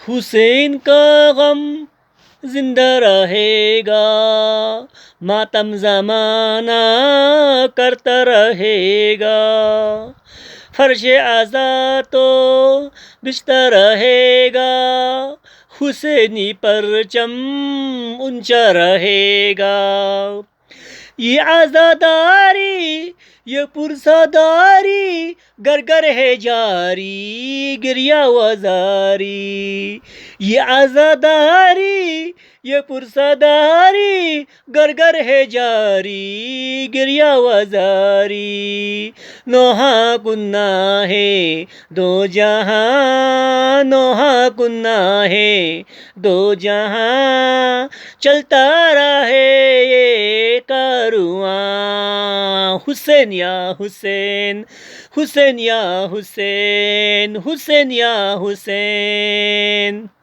حسین کا غم زندہ رہے گا، ماتم زمانہ کرتا رہے گا، فرش عزا تو بچتا رہے گا، حسینی پرچم اونچا رہے گا۔ یہ عزاداری، یہ پرساداری، گر گر ہے جاری گریہ وزاری۔ یہ عزاداری، یہ پرساداری، گر گر ہے جاری گریہ وزاری۔ نوحہ کنہ ہے دو جہاں، نوحہ کنہ ہے دو جہاں، چلتا رہے یہ کارواں۔ حسین یا حسین، حسین یا حسین، حسین یا حسین۔